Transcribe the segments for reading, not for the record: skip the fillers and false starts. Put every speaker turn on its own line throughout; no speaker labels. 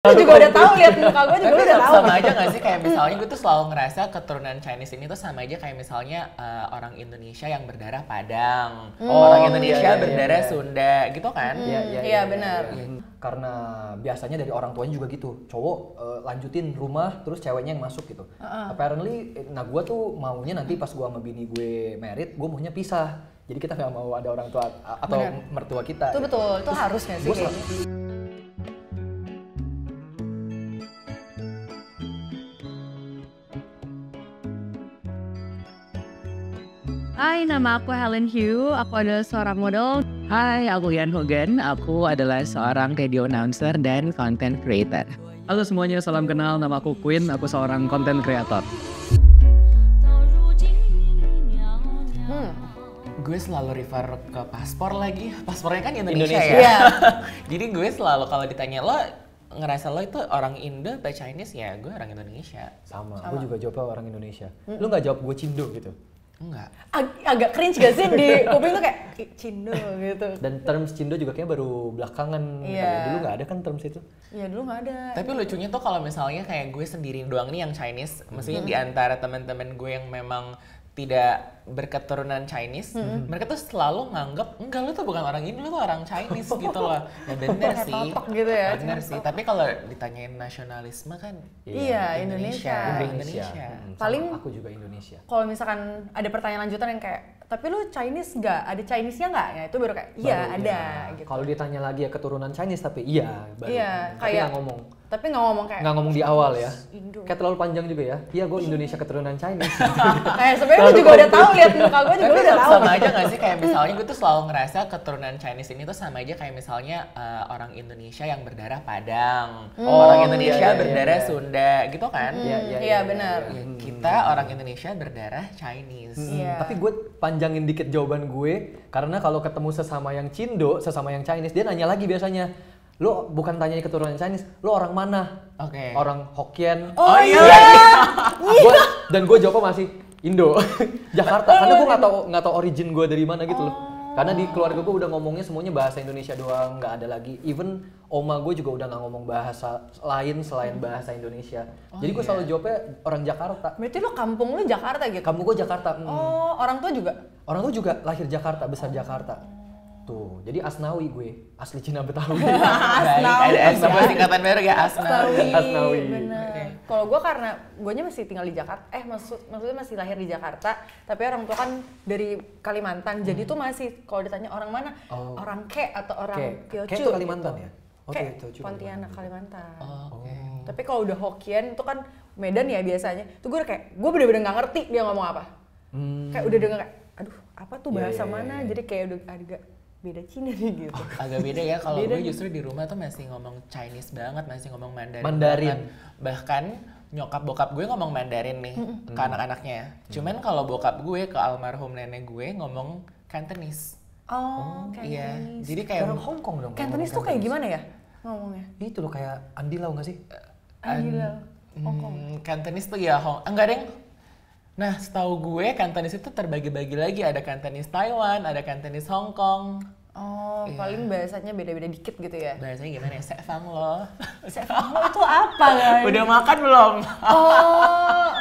Lu juga udah tahu, lihat muka gue juga udah tahu.
Sama aja gak sih kayak misalnya gue tuh selalu ngerasa keturunan Chinese ini tuh sama aja kayak misalnya orang Indonesia yang berdarah Padang, orang Indonesia berdarah Sunda gitu kan?
Iya benar.
Karena biasanya dari orang tuanya juga gitu, cowok lanjutin rumah terus ceweknya yang masuk gitu. Apparently, nah gue tuh maunya nanti pas gue sama bini gue married, gue maunya pisah. Jadi kita nggak mau ada orang tua atau mertua kita.
Itu
gitu.
betul, itu harusnya sih kayak gitu.
Hai, nama aku Helen Hugh, aku adalah seorang model.
Hai, aku Yan Hogan. Aku adalah seorang radio announcer dan content creator.
Halo semuanya, salam kenal. Nama aku Queen, aku seorang content creator.
Gue selalu refer ke paspor lagi. Paspornya kan Indonesia.
Iya.
Ya. Jadi gue selalu kalau ditanya lo ngerasa lo itu orang Indo atau Chinese, ya gue orang Indonesia.
Sama. Gue juga jawab orang Indonesia. Lu nggak jawab gue Cindo gitu?
Enggak.
Agak cringe gak sih di kuping tuh kayak Cindo gitu.
Dan terms Cindo juga kayaknya baru belakangan.
Iya.
Dulu nggak ada kan terms itu?
Iya dulu nggak ada.
Tapi lucunya tuh kalau misalnya kayak gue sendiri doang nih yang Chinese, maksudnya di antara teman-teman gue yang memang tidak berketurunan Chinese, mereka tuh selalu nganggep enggak, lu tuh bukan orang Indo, lu tuh orang Chinese gitu loh. Ya bener
Kayak
sih.
totok gitu ya.
Bener sih. Tapi kalau ditanyain nasionalisme kan
Iya, Indonesia.
Paling aku juga Indonesia.
Kalau misalkan ada pertanyaan lanjutan yang kayak, tapi lu Chinese nggak? Ada Chinese-nya nggak? Ya itu baru kayak, iya
Baru,
ada.
ya.
Gitu.
Kalau ditanya lagi ya keturunan Chinese, tapi iya. Baru.
Iya,
Tapi
kayak
nggak ngomong.
Tapi nggak ngomong kayak.
Nggak ngomong di awal ya.
Indo.
Kayak terlalu panjang juga ya. Iya, gue Indonesia keturunan Chinese.
Kayak sebenarnya lu juga udah tahu, lihat muka gue juga
Tapi
udah tahu.
sama aja gak sih kayak misalnya gue tuh selalu ngerasa keturunan Chinese ini tuh sama aja kayak misalnya orang Indonesia yang berdarah Padang, orang Indonesia berdarah Sunda gitu kan?
Iya benar.
Ya, kita orang Indonesia berdarah Chinese.
Iya.
Tapi gue panjangin dikit jawaban gue, karena kalau ketemu sesama yang Cindo, sesama yang Chinese, dia nanya lagi biasanya, lu bukan tanya keturunan Chinese, lu orang mana?
Oke.
Orang Hokkien.
Oh iya.
Dan gue jawabnya masih Indo, Jakarta. Karena gue nggak tahu origin gue dari mana gitu loh. Karena di keluarga gue udah ngomongnya semuanya bahasa Indonesia doang, nggak ada lagi. Even oma gue juga udah nggak ngomong bahasa lain selain bahasa Indonesia. Jadi gue selalu jawabnya orang Jakarta.
Berarti lu kampung lu Jakarta gitu?
Kamu gue Jakarta.
Oh, orang tua juga?
Orang gue juga lahir Jakarta, besar Jakarta. Tuh, jadi Asnawi gue, asli Cina Betawi.
Ada sebuah singkatan baru ya, Asnawi.
Asnawi.
Bener. Kalau gue karena guanya masih tinggal di Jakarta, maksudnya masih lahir di Jakarta, tapi orang tua kan dari Kalimantan, jadi tuh masih kalau ditanya orang mana, orang Ke atau orang Teochew.
Ke itu Kalimantan
gitu.
ya?
Ke,
Teochew.
Pontianak Kalimantan.
Oke.
Tapi kalau udah Hokkien itu kan Medan ya biasanya, tuh gue kayak, gue bener-bener nggak ngerti dia ngomong apa. Kayak udah denger kayak, aduh apa tuh bahasa mana, jadi kayak udah agak beda Cina nih gitu.
Agak beda ya, kalau gue justru di rumah tuh masih ngomong Chinese banget, masih ngomong Mandarin.
Mandarin.
Bahkan nyokap bokap gue ngomong Mandarin nih ke anak-anaknya. Cuman kalau bokap gue ke almarhum nenek gue ngomong Cantonese.
Oh,
Iya.
Cantonese.
Jadi kayak
Orang Hong Kong dong.
Cantonese tuh kayak gimana ya ngomongnya?
Itu loh kayak Andilau nggak sih?
Gila, Hong Kong.
Cantonese tuh ya enggak deng. Nah, setahu gue Cantonese itu terbagi-bagi lagi, ada Cantonese Taiwan, ada Cantonese Hong Kong.
Oh, paling bahasanya beda-beda dikit gitu ya?
Bahasanya gimana ya? Sefang lo.
Sefang lo itu apa guys?
Udah makan belum?
Oh,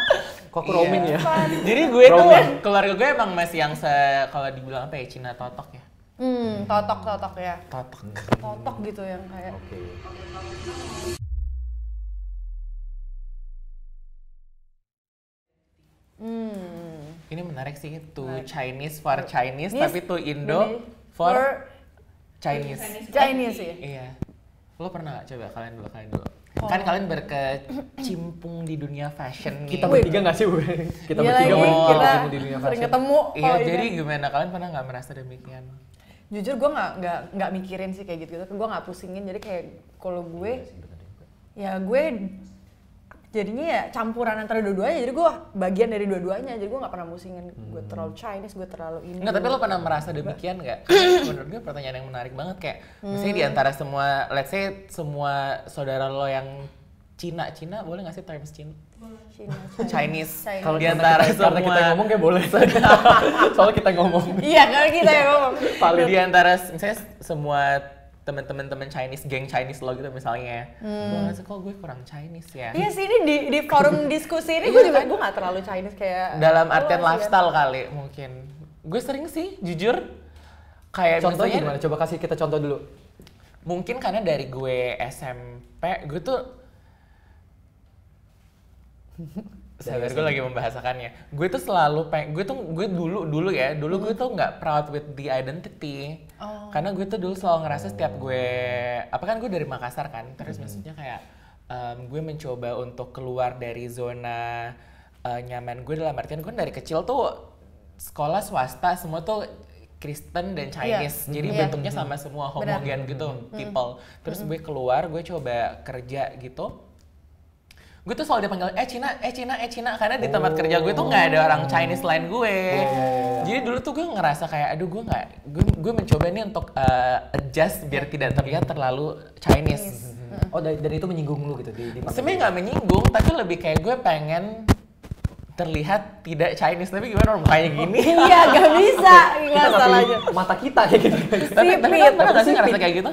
Kok aku roaming ya?
Jadi gue tuh, keluarga gue emang masih yang kalau dibilang apa ya, Cina totok ya?
totok ya.
Totok.
Totok gitu yang kayak.
Oke.
Ini menarik sih, Chinese for Chinese,
This
tapi Indo for Chinese.
Chinese ya?
Iya. Lo pernah gak? Coba kalian dulu. Kan kalian berkecimpung di dunia fashion nih.
Kita bertiga nggak sih, Bu? Kita
Iya
bertiga
lagi, kita
bertiga di dunia
sering
fashion.
ketemu.
Iya,
kalau
jadi
ini.
gimana? Kalian pernah nggak merasa demikian?
Jujur gue nggak mikirin sih kayak gitu. Gue nggak pusingin. Jadi kayak kalau gue, ya gue jadinya ya campuran antara dua-duanya. Jadi gue bagian dari dua-duanya. Jadi gue nggak pernah pusingin. Gue terlalu Chinese, gue terlalu Indo.
Enggak, tapi lo pernah merasa demikian nggak? Karena menurut gue pertanyaan yang menarik banget, kayak misalnya di antara semua, let's say semua saudara lo yang Cina, boleh nggak sih terms Cina? Chinese.
Kalau
di antara semua,
karena kita yang ngomong kayak boleh. Soalnya kita ngomong.
Iya, karena kita yang ngomong.
di antara misalnya semua temen-temen Chinese, geng Chinese lo gitu misalnya. Gue ngerasa kok gue kurang Chinese ya.
Iya sih, ini di forum diskusi ini gue juga gue nggak terlalu Chinese kayak.
Dalam artian
luas,
lifestyle kali mungkin. Gue sering sih, jujur. Kayak
Contohnya
misalnya,
gimana? Coba kasih kita contoh dulu.
mungkin karena dari gue SMP, gue tuh sabar gue lagi membahasakannya. Gue tuh selalu gue dulu gue tuh nggak proud with the identity. Karena gue tuh dulu selalu ngerasa setiap gue, kan gue dari Makassar kan, terus maksudnya kayak gue mencoba untuk keluar dari zona nyaman gue, dalam artian gue dari kecil tuh sekolah swasta semua tuh Kristen dan Chinese, jadi bentuknya sama semua, homogen gitu, people. Terus gue keluar, gue coba kerja gitu. Gue tuh selalu dipanggil Cina, karena di tempat kerja gue tuh nggak ada orang Chinese lain gue. Jadi dulu tuh gue ngerasa kayak, aduh gue mencoba nih untuk adjust biar tidak terlihat terlalu Chinese.
Oh, dan itu menyinggung lu gitu di
Sebenarnya nggak menyinggung, tapi lebih kayak gue pengen terlihat tidak Chinese, tapi gimana orang mukanya gini?
Iya, gak bisa, nggak salah aja.
mata kita ya gitu.
Tapi kan pernah nggak sih ngerasa kayak gitu?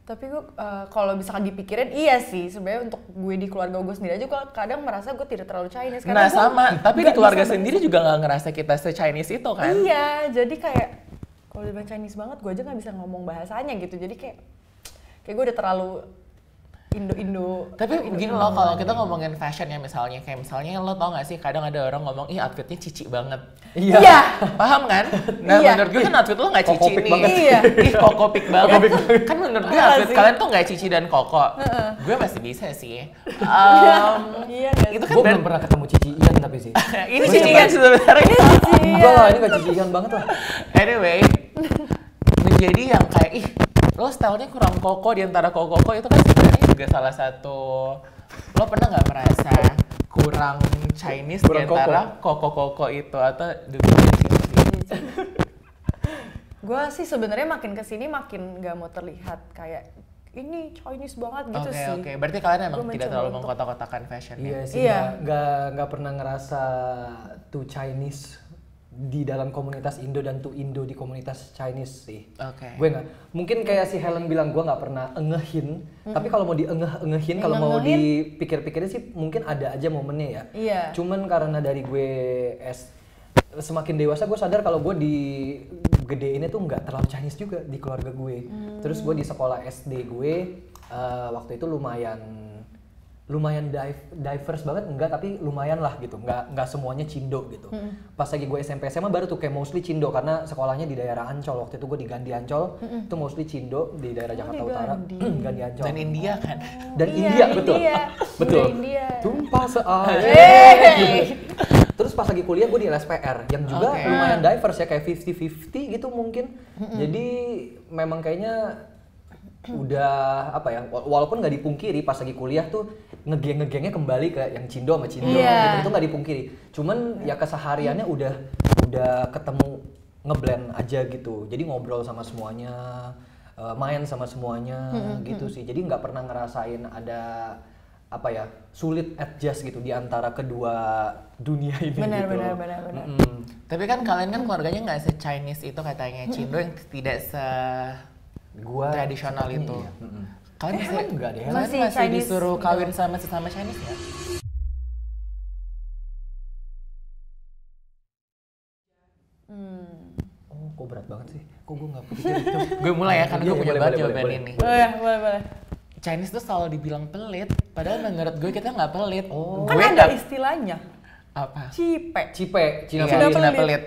Tapi gue kalau misalkan dipikirin, iya sih sebenarnya untuk gue di keluarga gue sendiri aja gue kadang merasa gue tidak terlalu Chinese.
Nah sama, tapi di keluarga sendiri juga nggak ngerasa kita se-Chinese itu kan?
Iya, jadi kayak kalau dibilang Chinese banget gue aja nggak bisa ngomong bahasanya gitu, jadi kayak gue udah terlalu Indo.
Tapi begini loh, kalau kita ngomongin fashion ya misalnya, kayak misalnya lo tau gak sih kadang ada orang ngomong, ih outfitnya cici banget.
Iya.
Paham kan? Nah menurut gue kan outfit lo gak cici nih.
Banget.
Iya.
Ih kokopik banget. Kan menurut gue outfit kalian tuh gak cici dan koko. Gue masih bisa sih.
Iya.
Itu kan
Gue belum pernah ketemu Cici Ian tapi sih.
ini cici kan sebenarnya.
Enggak lah, ini gak Cici Ian banget lah.
Anyway, menjadi yang kayak lo stylenya kurang koko di antara koko itu kan sebenarnya juga salah satu. Lo pernah nggak merasa kurang Chinese di antara koko itu atau dulunya di situ sih?
Gue sih sebenarnya makin kesini makin nggak mau terlihat kayak ini Chinese banget gitu sih.
Oke. Berarti kalian emang
Gua
tidak
mencoba
terlalu
untuk-
mengkotak-kotakan fashion ya?
Iya sih, nggak pernah ngerasa tuh Chinese di dalam komunitas Indo dan tuh Indo di komunitas Chinese sih.
Oke.
Gue nggak. Mungkin kayak si Helen bilang gue nggak pernah engehin. Tapi kalau mau diengeh-engehin, kalau mau dipikir-pikirin sih mungkin ada aja momennya ya.
Iya.
Cuman karena dari gue semakin dewasa gue sadar kalau gue di gede ini tuh nggak terlalu Chinese juga di keluarga gue. Terus gue di sekolah SD gue waktu itu lumayan diverse banget, enggak, tapi lumayan lah gitu, nggak semuanya Cindo gitu. Pas lagi gue SMP SMA baru tuh kayak mostly Cindo, karena sekolahnya di daerah Ancol, waktu itu gue di Gandhi Ancol, itu mostly Cindo di daerah Jakarta Utara, Gandhi Ancol.
Dan India kan?
Dan
Iya,
India, betul.
India.
Betul.
Udah India.
Tumpah seair. Terus pas lagi kuliah gue di LSPR, yang juga
Oke.
lumayan diverse ya, kayak 50-50 gitu mungkin. Jadi memang kayaknya udah apa ya, walaupun nggak dipungkiri pas lagi kuliah tuh ngegengnya kembali ke yang Cindo sama Cindo
Iya.
gitu, itu nggak dipungkiri. Cuman ya kesehariannya udah ketemu ngeblend aja gitu. Jadi ngobrol sama semuanya, main sama semuanya gitu sih. Jadi nggak pernah ngerasain ada apa ya, sulit adjust gitu di antara kedua dunia ini
Benar.
gitu.
Tapi kan kalian kan keluarganya nggak se-Chinese itu katanya, Cindo yang tidak
Gua
tradisional
sepertinya
itu.
iya.
Kalian masih
enggak deh.
Kalian
Masih
masih
Chinese
disuruh
gitu.
kawin sama sesama Chinese nggak?
Oh, kok berat banget sih? Kok gue nggak pikir itu?
Gue mulai ya, karena
Iya,
gue punya
boleh,
banget
boleh,
jawaban
boleh,
ini.
Boleh.
Chinese tuh selalu dibilang pelit, padahal menurut gue kita nggak pelit.
Oh.
Kan
Gue
ada
nggak
istilahnya,
apa?
cipe.
Cipe, Cina
Iya,
pelit.
Cina pelit.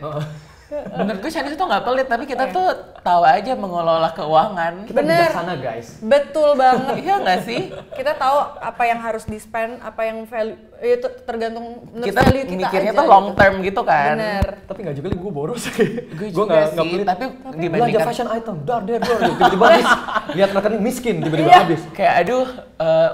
Menurut gue Chinese tuh nggak pelit, tapi kita tuh tahu aja mengelola keuangan.
Kita
Bener.
bijaksana guys.
Betul banget.
Iya nggak sih?
Kita tahu apa yang harus di-spend, apa yang value, itu tergantung menurut
Kita
value kita
mikirnya
aja
tuh long
gitu.
term gitu kan.
Bener.
Tapi nggak juga gue boros.
Gue
Gua
juga
nggak
sih,
pelit.
tapi
Belanja
dibandingkan
fashion item, dar tiba-tiba habis. Lihat rekening miskin, tiba-tiba
Iya.
habis.
kayak aduh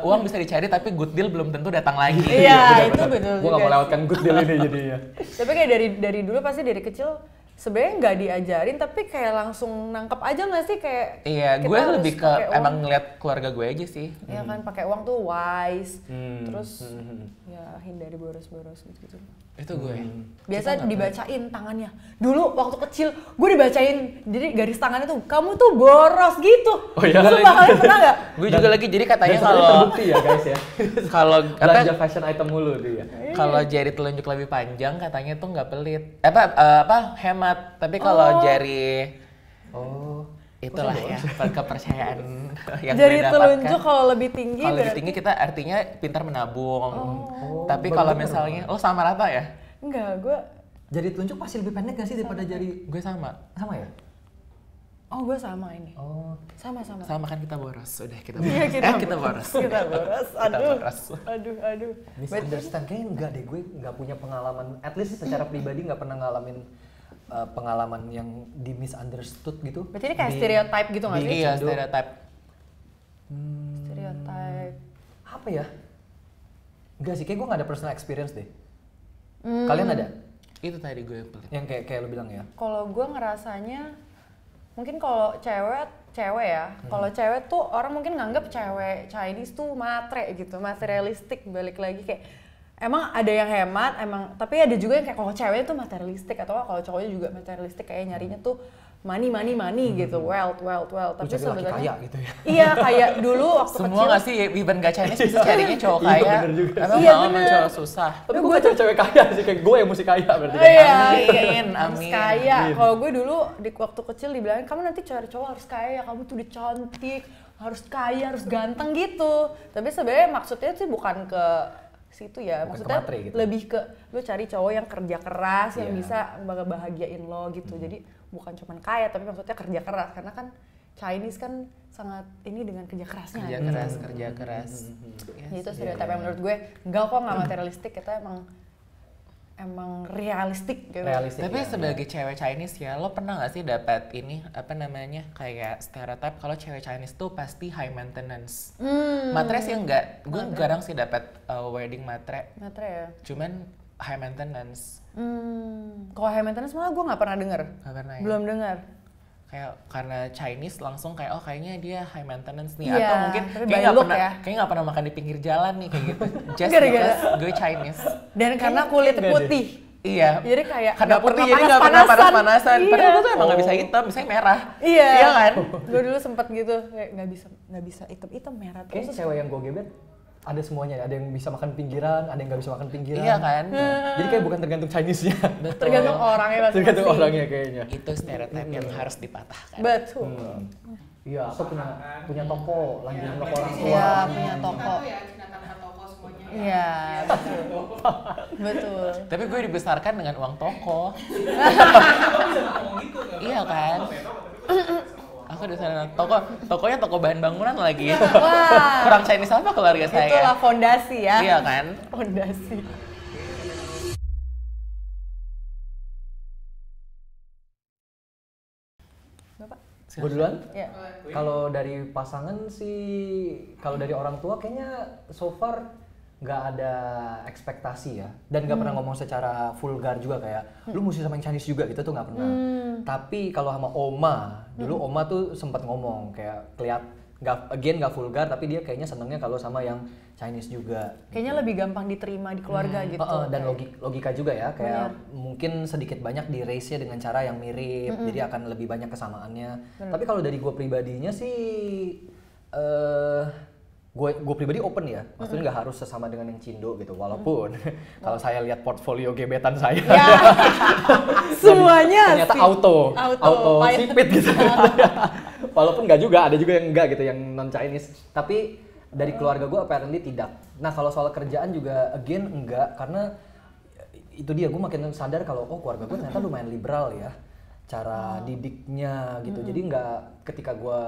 uang bisa dicari tapi good deal belum tentu datang lagi.
Iya, itu betul
Gue nggak
juga
melewatkan good deal ini jadinya.
Tapi kayak dari dulu pasti dari kecil sebenarnya nggak diajarin tapi kayak langsung nangkep aja nggak sih kayak
Iya,
kita
gue
harus
lebih ke
pakai uang.
emang ngeliat keluarga gue aja sih.
Ya kan pakai uang tuh wise,
Hmm.
terus ya hindari boros-boros gitu.
Itu gue.
Biasa dibacain tangannya. Dulu waktu kecil gue dibacain, jadi garis tangannya tuh kamu tuh boros gitu.
Oh iya?
Sumpah, kalian pernah nggak?
Gue juga lagi, jadi katanya
Dan sebenarnya
kalau
terbukti ya guys ya.
kalau
Belanja fashion item mulu dia.
kalau jari telunjuk lebih panjang katanya tuh nggak pelit. Apa hemat. Tapi kalau jari
Oh.
itulah ya kepercayaan yang
Jari
gue dapatkan.
telunjuk kalau lebih tinggi
Kalau lebih
berarti
tinggi kita artinya pintar menabung. Tapi kalau misalnya lo sama rata ya?
enggak, gue
Jari telunjuk pasti lebih pendek gak sih daripada jari
Gue sama.
sama ya?
oh gue sama ini.
Oh.
Sama-sama.
Sama kan kita boros. Udah kita
Iya,
boros. Kita boros.
Kita boros.
Kita
Aduh.
boros.
Aduh.
Misunderstand kayaknya enggak deh, gue nggak punya pengalaman, at least secara pribadi nggak pernah ngalamin pengalaman yang di misunderstood gitu.
Berarti ini kayak stereotype gitu nggak sih?
Iya,
Indo.
stereotype.
Stereotype.
Apa ya? Enggak sih, kayak gue nggak ada personal experience deh. Kalian ada?
Itu tadi gue yang pelit.
Yang kayak lo bilang ya?
Kalau gue ngerasanya mungkin kalau cewek ya, kalau cewek tuh orang mungkin nganggap cewek Chinese tuh matre gitu, materialistik, balik lagi kayak emang ada yang hemat, emang tapi ada juga yang kayak kalau ceweknya tuh materialistik atau kalau cowoknya juga materialistik kayak nyarinya tuh money gitu, wealth. Tapi
Lu cari laki
sebenarnya
kaya gitu ya?
iya kayak dulu waktu
Semua
kecil.
nggak sih, even gak Chinese bisa carinya cowok
Iya,
kaya.
bener juga.
Emang
Iya,
mau sama
bener.
cowok susah.
Tapi gue cewek kaya sih, kayak gue yang mesti kaya berarti.
Iya,
Amin,
harus
amin.
kaya. Kalau gue dulu di waktu kecil dibilangin kamu nanti cari cowok harus kaya, kamu tuh udah cantik, harus kaya, harus ganteng gitu. Tapi sebenarnya maksudnya sih bukan ke situ ya,
Bukan
maksudnya
ke matre gitu.
lebih ke lu cari cowok yang kerja keras, yang
Iya.
bisa bahagiain lo gitu. Jadi bukan cuman kaya, tapi maksudnya kerja keras karena kan Chinese kan sangat ini dengan kerja kerasnya.
Kerja
gitu.
keras, kerja keras.
Jadi itu stereotype yang menurut gue enggak kok nggak materialistik, kita emang realistik gitu.
Realistik.
Tapi
ya.
sebagai cewek Chinese ya, lo pernah gak sih dapat ini, apa namanya, kayak stereotype kalau cewek Chinese tuh pasti high maintenance. Matre sih enggak, gue jarang sih dapat wedding matre,
Matre ya.
cuman high maintenance.
Kalau high maintenance malah gue nggak pernah denger.
Gak pernah ya?
Belum dengar.
Kayak karena Chinese langsung kayak oh kayaknya dia high maintenance nih,
Iya,
atau mungkin
tapi
kayak
by
nggak
look
pernah
ya.
kayak nggak pernah makan di pinggir jalan nih kayak gitu. Just
Gara-gara.
because gue Chinese.
Dan karena kulit putih.
Iya.
Jadi kayak
karena
nggak
putih
pernah
jadi nggak pernah
panas-panasan.
panas-panasan.
Iya.
Padahal gue tuh emang nggak bisa hitam, misalnya merah.
Iya.
Iya kan?
Gue dulu sempet gitu kayak nggak bisa hitam merah
Kayaknya
terus.
cewek yang gue gebet ada semuanya, ada yang bisa makan pinggiran, ada yang nggak bisa makan pinggiran.
Iya kan?
Jadi kayak bukan tergantung Chinese-nya.
Tergantung orangnya masing-masing.
Tergantung orangnya kayaknya.
Itu stereotip yang harus dipatahkan.
Betul.
Iya, aku punya toko, lanjutin toko orang tua.
Iya, punya toko.
ya Cina tanpa toko semuanya.
Iya, betul. Betul.
Tapi gue dibesarkan dengan uang toko. Iya kan? Aku di sana tokonya toko bahan bangunan lagi.
Wah.
Kurang Chinese apa keluarga saya?
Itulah fondasi ya.
Iya kan?
Fondasi. Bapak?
Gue duluan?
Iya.
Kalau dari pasangan sih, kalau dari orang tua kayaknya so far nggak ada ekspektasi ya, dan nggak pernah ngomong secara vulgar juga kayak lu mesti sama yang Chinese juga gitu tuh nggak pernah. Tapi kalau sama oma, dulu oma tuh sempat ngomong kayak nggak vulgar, tapi dia kayaknya senengnya kalau sama yang Chinese juga.
Kayaknya lebih gampang diterima di keluarga gitu.
Dan logika juga ya, kayak mungkin sedikit banyak di raise-nya dengan cara yang mirip, jadi akan lebih banyak kesamaannya. Tapi kalau dari gue pribadinya sih, gue pribadi open ya, maksudnya nggak harus sesama dengan yang Cindo gitu, walaupun kalau saya lihat portfolio gebetan saya,
Semuanya
ternyata
sih.
auto
Pahit.
sipit gitu. Walaupun nggak juga, ada juga yang enggak gitu, yang non Chinese. Tapi dari keluarga gue apparently tidak. Nah kalau soal kerjaan juga again enggak, karena itu dia, gue makin sadar kalau oh keluarga gue ternyata lumayan liberal ya cara didiknya gitu. Jadi nggak, ketika gue,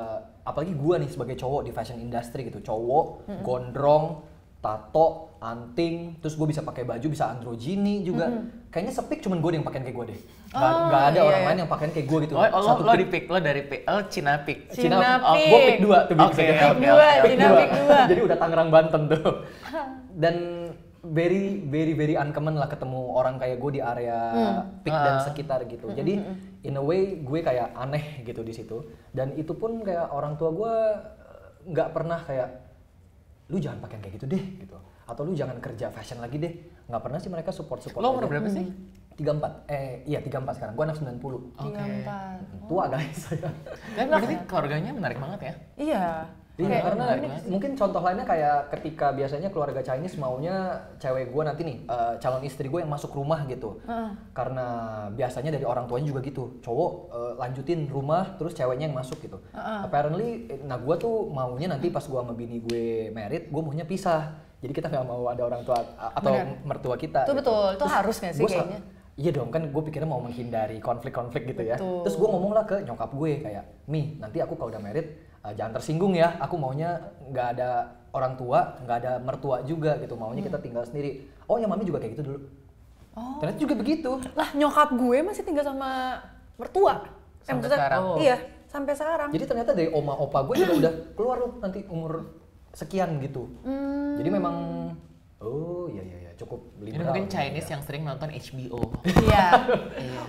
apalagi gue nih sebagai cowok di fashion industry gitu, cowok gondrong, tato, anting, terus gue bisa pakai baju, bisa androgyny juga. Kayaknya sepik cuman gue yang pakai kayak gue deh. Nggak ada orang lain yang pakai kayak gue gitu.
Lo di pick, lo dari pick, Cina pick.
Cina
Oh,
pick.
gue pick 2 tuh
Oke,
biasanya.
oke,
Dua,
oke.
Cina pick 2.
Jadi udah Tangerang Banten tuh. Dan very uncommon lah ketemu orang kayak gue di area Peak dan sekitar gitu. Jadi in a way gue kayak aneh gitu di situ. Dan itu pun kayak orang tua gue nggak pernah kayak lu jangan pakai yang kayak gitu deh gitu. Atau lu jangan kerja fashion lagi deh. Nggak pernah sih mereka support.
Lo umur berapa sih?
34. Iya 34 sekarang. Gue anak 90.
34.
Tua guys saya.
Dan berarti keluarganya menarik banget ya?
Iya.
Iya,
Kayak
karena
unik sih.
mungkin contoh lainnya kayak ketika biasanya keluarga Chinese maunya cewek gue nanti nih, calon istri gue yang masuk rumah gitu. Karena biasanya dari orang tuanya juga gitu, cowok lanjutin rumah terus ceweknya yang masuk gitu. Apparently, nah gue tuh maunya nanti pas gue sama bini gue married, gue maunya pisah. Jadi kita nggak mau ada orang tua atau mertua kita.
Itu
gitu.
betul, itu harus nggak sih
Gua
kayaknya?
Iya dong, kan gue pikirnya mau menghindari konflik-konflik gitu ya.
Betul.
Terus gue ngomong lah ke nyokap gue kayak, Mi, nanti aku kalau udah married, jangan tersinggung ya, aku maunya nggak ada orang tua, nggak ada mertua juga gitu, maunya kita tinggal sendiri. Oh ya mami juga kayak gitu dulu. Ternyata juga begitu.
Lah nyokap gue masih tinggal sama mertua.
Sampai
maksudnya-
sekarang?
Iya, sampai sekarang.
Jadi ternyata dari oma opa gue juga udah keluar loh nanti umur sekian gitu. Jadi memang, oh iya cukup
Ini
liberal.
mungkin Chinese yang sering nonton HBO.
Iya.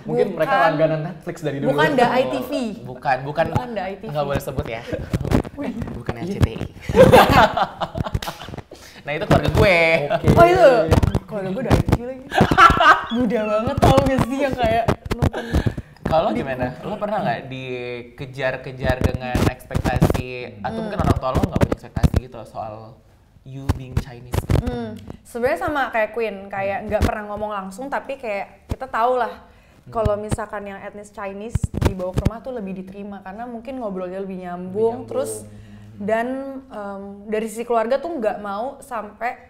Mungkin mereka
Bukan-
langganan Netflix dari dulu.
Bukan da ITV.
Bukan
Bukan da ITV.
nggak boleh sebut ya. Bukan RCTI. Nah itu keluarga gue.
Oke.
Oh itu, kalau gue da ITV lagi. Muda banget tau gak sih yang kayak nonton.
Kalau lo gimana? Lo pernah nggak dikejar-kejar dengan ekspektasi atau mungkin orang tua lo nggak punya ekspektasi gitu soal you being Chinese?
Sebenarnya sama kayak Queen, kayak nggak pernah ngomong langsung tapi kayak kita tahu lah kalau misalkan yang etnis Chinese dibawa ke rumah tuh lebih diterima karena mungkin ngobrolnya lebih nyambung. Terus dan dari sisi keluarga tuh nggak mau sampai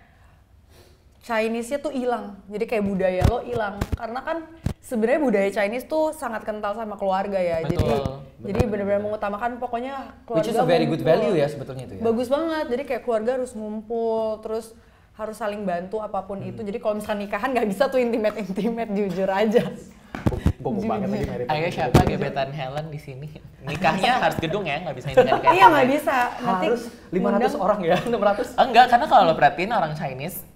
Chinese-nya tuh hilang, jadi kayak budaya lo hilang karena kan sebenarnya budaya Chinese tuh sangat kental sama keluarga ya.
Betul.
Jadi benar-benar mengutamakan pokoknya keluarga.
Which is a very good
ngumpul.
value ya sebetulnya itu ya.
Bagus banget, jadi kayak keluarga harus ngumpul, terus harus saling bantu apapun itu. Jadi kalau misalkan nikahan nggak bisa tuh intimate jujur aja.
Gue banget lagi married.
Ayo siapa gebetan Helen di sini? Nikahnya harus gedung ya, nggak bisa nikah.
Iya nggak bisa. Nanti
Harus 500
ngundang-
orang ya, 600.
Enggak, karena kalau lo perhatiin orang Chinese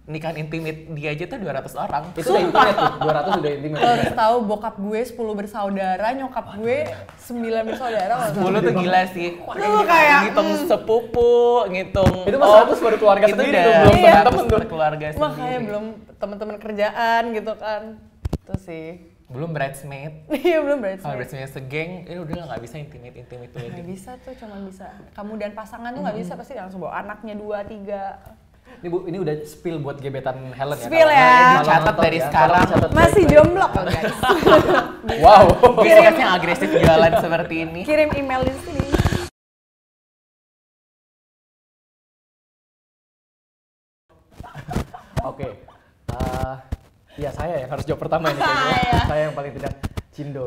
nikahan intimate dia aja tuh 200 orang.
Itu udah intimate tuh, 200 udah intimate.
Lo harus tahu bokap gue 10 bersaudara, nyokap gue 9 bersaudara.
10 tuh gila sih.
Lu kayak,
ngitung sepupu, ngitung
Itu mah 100 baru keluarga
itu
sendiri
udah
tuh, belum
Iya.
temen-temen tuh.
keluarga sendiri.
Makanya belum teman-teman kerjaan gitu kan. Itu sih.
Belum bridesmaid.
Iya belum
Kalau
bridesmaid.
bridesmaid segeng, udah nggak bisa intimate
Nggak
wedding.
bisa tuh, cuma bisa kamu dan pasangan tuh nggak bisa, pasti langsung bawa anaknya 2, 3.
Ini Bu, ini udah spill buat gebetan Helen ya.
Spill
Kalau-
ya.
kalau
Dicatat
nonton
dari
ya,
sekarang.
tolong catat
Masih
baik-baik.
jomblo kan guys.
Wow.
Bisnis yang agresif jualan seperti ini.
Kirim email di sini.
Oke. Ya saya yang harus jawab pertama ini kayaknya. Saya yang paling tidak cindo.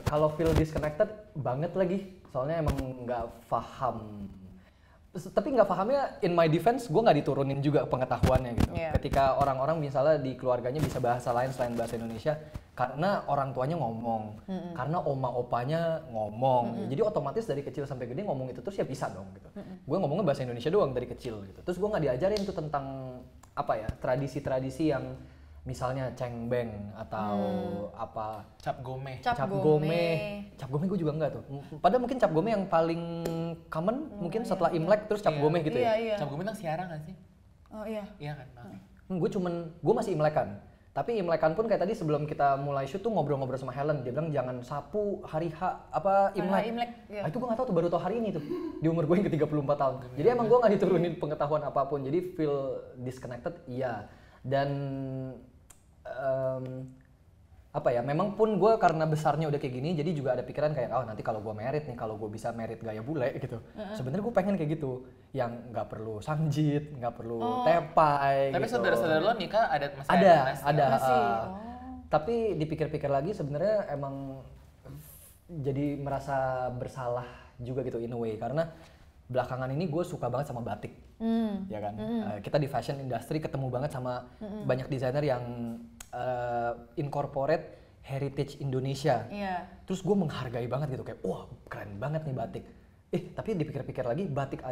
Kalau feel disconnected banget lagi. Soalnya emang nggak paham. Tapi nggak pahamnya in my defense gue nggak diturunin juga pengetahuannya gitu.
Iya.
Ketika orang-orang misalnya di keluarganya bisa bahasa lain selain bahasa Indonesia karena orang tuanya ngomong, karena oma opanya ngomong, jadi otomatis dari kecil sampai gede ngomong itu terus ya bisa dong gitu. Gue ngomongnya bahasa Indonesia doang dari kecil gitu. Terus gue nggak diajarin tuh tentang apa ya tradisi-tradisi yang misalnya cengbeng atau apa
Cap gome.
Cap
cap
gome.
gome gue juga enggak tuh. Padahal mungkin cap gome yang paling common mungkin setelah Imlek terus cap gome gitu
Iya
ya.
iya.
Cap gome tuh siaran nggak sih?
Oh iya.
Iya kan? Bang?
Gue masih Imlekan. Tapi Imlekan pun kayak tadi sebelum kita mulai shoot tuh ngobrol-ngobrol sama Helen, dia bilang jangan sapu hari H apa Imlek.
Imlek, iya.
Itu gue nggak tahu tuh, baru tahu hari ini tuh di umur gue yang ke-34 tahun. Jadi emang gue nggak diturunin pengetahuan apapun. Jadi feel disconnected iya. Dan apa ya, memang pun gue karena besarnya udah kayak gini, jadi juga ada pikiran kayak, oh nanti kalau gue married nih, kalau gue bisa married gaya bule gitu. Sebenarnya gue pengen kayak gitu, yang nggak perlu sanjit, nggak perlu tepai.
Tapi
gitu.
saudara-saudara lo nikah masih
Ada.
Masih,
Tapi dipikir-pikir lagi sebenarnya emang jadi merasa bersalah juga gitu in a way, karena belakangan ini gue suka banget sama batik, ya kan. Kita di fashion industry ketemu banget sama banyak desainer yang incorporate heritage Indonesia.
Iya.
Terus gue menghargai banget gitu, kayak wah keren banget nih batik. Tapi dipikir-pikir lagi batik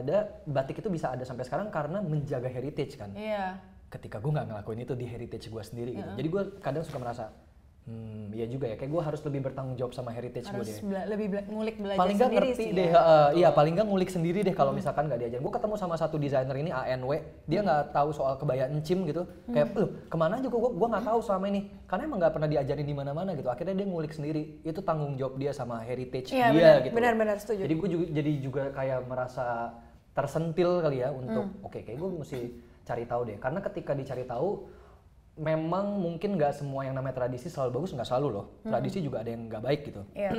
itu bisa ada sampai sekarang karena menjaga heritage kan.
Iya.
ketika gue nggak ngelakuin itu di heritage gue sendiri gitu. Jadi gue kadang suka merasa iya juga ya, kayak gue harus lebih bertanggung jawab sama heritage gue deh.
Ngulik belajar
Paling nggak
sendiri
ngerti
sih
deh,
ya.
iya paling nggak ngulik sendiri deh kalau misalkan nggak diajarin. Gue ketemu sama satu desainer ini ANW, dia nggak tahu soal kebaya encim gitu. Kayak kemana aja gue nggak tahu selama ini, karena emang nggak pernah diajarin di mana-mana gitu. Akhirnya dia ngulik sendiri, itu tanggung jawab dia sama heritage
Iya,
dia gitu.
benar setuju.
Jadi gue juga kayak merasa tersentil kali ya untuk oke, kayak gue mesti cari tahu deh. Karena ketika dicari tahu, memang mungkin nggak semua yang namanya tradisi selalu bagus, nggak selalu loh. Tradisi juga ada yang nggak baik gitu.
Iya.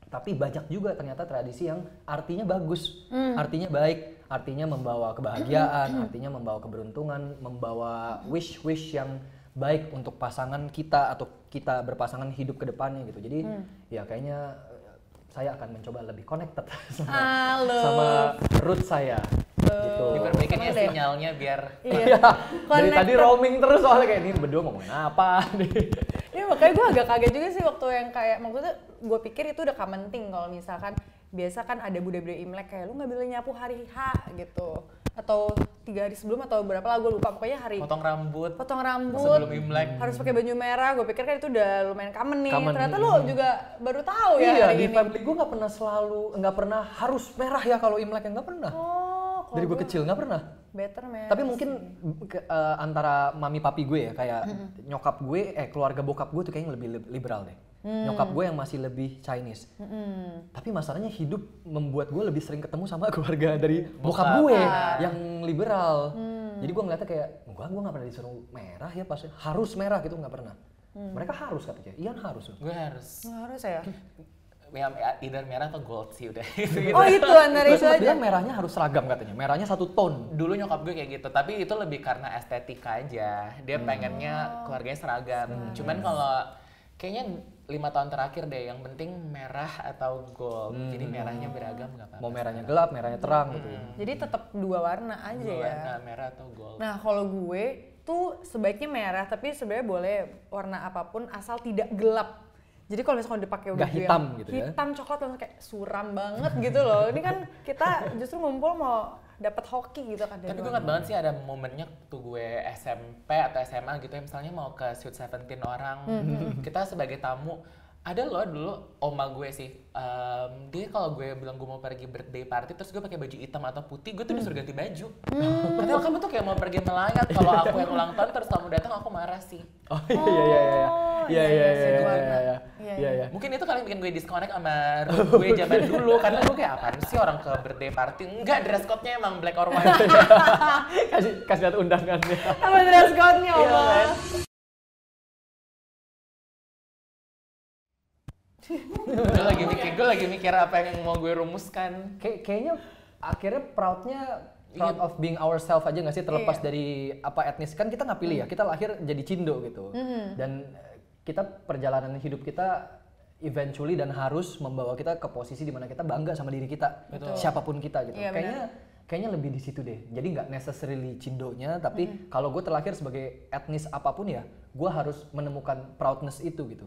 Tapi banyak juga ternyata tradisi yang artinya bagus, artinya baik, artinya membawa kebahagiaan, artinya membawa keberuntungan, membawa wish yang baik untuk pasangan kita atau kita berpasangan hidup ke depannya gitu. Jadi ya kayaknya saya akan mencoba lebih connected sama root saya. Gitu.
Diperbaikin ya sinyalnya biar
Dari tadi roaming terus soalnya kayak ini berdua ngomongin apa nih.
Iya makanya gue agak kaget juga sih waktu yang kayak maksudnya gue pikir itu udah common thing kalau misalkan biasa kan ada budaya-budaya Imlek kayak lu nggak boleh nyapu hari H gitu atau 3 hari sebelum atau berapa lah gue lupa, pokoknya hari
potong rambut
sebelum
sebelum Imlek
harus pakai baju merah. Gue pikir kan itu udah lumayan common nih, ternyata lu juga baru tahu ya
Iya,
hari
di
ini.
family gue nggak pernah harus merah ya kalau Imlek, nggak pernah. Dari gue kecil nggak pernah.
Better man.
Tapi mungkin antara mami papi gue ya, kayak nyokap gue, keluarga bokap gue tuh kayaknya lebih liberal deh. Nyokap gue yang masih lebih Chinese. Tapi masalahnya hidup membuat gue lebih sering ketemu sama keluarga dari bokap gue yang liberal. Jadi gue ngeliatnya kayak, gue nggak pernah disuruh merah ya, pasti harus merah gitu, nggak pernah. Mereka harus katanya, Ian harus.
gue harus
harus ya.
either merah atau gold sih udah.
Oh itu antara itu
Dia
aja.
merahnya harus seragam katanya, merahnya satu tone.
Dulu nyokap gue kayak gitu, tapi itu lebih karena estetika aja. Dia pengennya keluarganya seragam. Cuman kalau kayaknya 5 tahun terakhir deh, yang penting merah atau gold. Jadi merahnya beragam nggak apa-apa.
Mau merahnya gelap, merahnya terang gitu.
Jadi tetap 2 warna aja
Dua
ya.
warna, merah atau gold.
Nah kalau gue tuh sebaiknya merah, tapi sebenarnya boleh warna apapun asal tidak gelap. Jadi kalau misalnya dipakai
Nggak
baju
hitam
yang
gitu ya?
hitam coklat langsung kayak suram banget gitu loh. Ini kan kita justru ngumpul mau dapat hoki gitu kan.
Tapi gue ingat banget sih ada momennya tuh gue SMP atau SMA gitu ya, misalnya mau ke Sweet 17 orang, kita sebagai tamu, ada loh dulu oma gue sih, dia kalau gue bilang gue mau pergi birthday party terus gue pakai baju hitam atau putih, gue tuh disuruh ganti baju. Padahal kamu tuh kayak mau pergi melayat, kalau aku yang ulang tahun terus kamu datang aku marah sih.
Oh iya.
Mungkin itu kali yang bikin gue disconnect sama root gue zaman dulu, karena gue kayak apaan sih orang ke birthday party, enggak, dress code-nya emang black or white.
kasih lihat undangannya.
Apa dress code-nya Oma?
Gue lagi mikir apa yang mau gue rumuskan.
Kayaknya akhirnya proud of being ourselves aja nggak sih, terlepas dari apa etnis. Kan kita nggak pilih ya, kita lahir jadi Cindo gitu. Dan kita perjalanan hidup kita eventually dan harus membawa kita ke posisi di mana kita bangga sama diri kita.
Betul.
Siapapun kita gitu.
Iya,
Kayaknya lebih di situ deh. Jadi nggak necessarily Cindonya, tapi kalau gue terlahir sebagai etnis apapun ya, gue harus menemukan proudness itu gitu.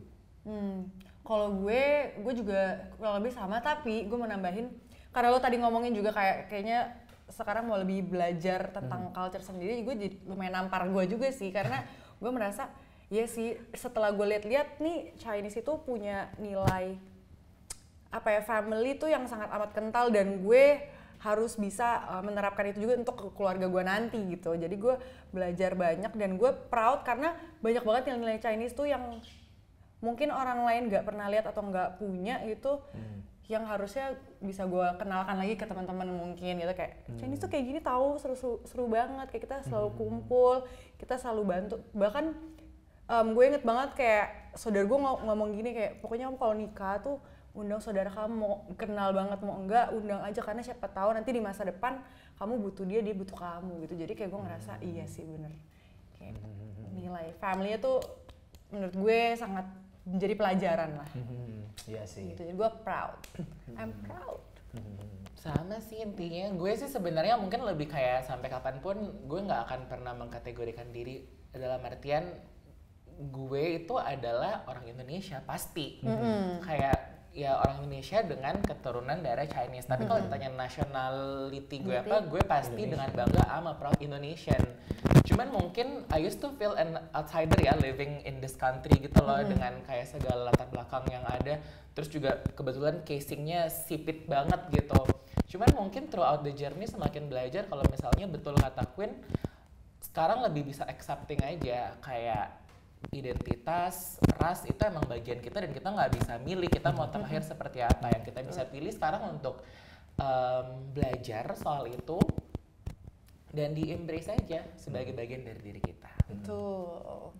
Kalau gue juga kurang lebih sama, tapi gue mau nambahin karena lo tadi ngomongin juga kayaknya sekarang mau lebih belajar tentang culture sendiri, gue jadi lumayan nampar gue juga sih, karena gue merasa ya sih setelah gue lihat-lihat nih Chinese itu punya nilai apa ya, family tuh yang sangat amat kental, dan gue harus bisa menerapkan itu juga untuk keluarga gue nanti gitu. Jadi gue belajar banyak dan gue proud karena banyak banget nilai-nilai Chinese tuh yang mungkin orang lain nggak pernah lihat atau nggak punya gitu, yang harusnya bisa gue kenalkan lagi ke teman-teman mungkin gitu, kayak Chinese tuh kayak gini tahu, seru banget, kayak kita selalu kumpul, kita selalu bantu. Bahkan gue inget banget kayak saudara gue ngomong gini, kayak pokoknya kamu kalau nikah tuh undang saudara kamu, mau kenal banget mau enggak undang aja, karena siapa tahu nanti di masa depan kamu butuh dia butuh kamu gitu. Jadi kayak gue ngerasa iya sih bener, kayak nilai family tuh menurut gue sangat menjadi pelajaran lah.
Iya sih.
Gitu. Jadi gue proud. I'm proud.
Sama sih intinya, gue sih sebenarnya mungkin lebih kayak sampai kapanpun gue nggak akan pernah mengkategorikan diri dalam artian gue itu adalah orang Indonesia pasti. Kayak ya orang Indonesia dengan keturunan darah Chinese. Tapi kalau ditanya nationality gue apa, gue pasti dengan bangga I'm a proud Indonesian. Cuman mungkin I used to feel an outsider ya living in this country gitu loh, dengan kayak segala latar belakang yang ada. Terus juga kebetulan casingnya sipit banget gitu. Cuman mungkin throughout the journey semakin belajar kalau misalnya betul kata Queen, sekarang lebih bisa accepting aja kayak identitas, ras itu emang bagian kita dan kita nggak bisa milih kita mau terlahir seperti apa. Yang kita bisa pilih sekarang untuk belajar soal itu dan di-embrace aja sebagai bagian dari diri kita.
Betul.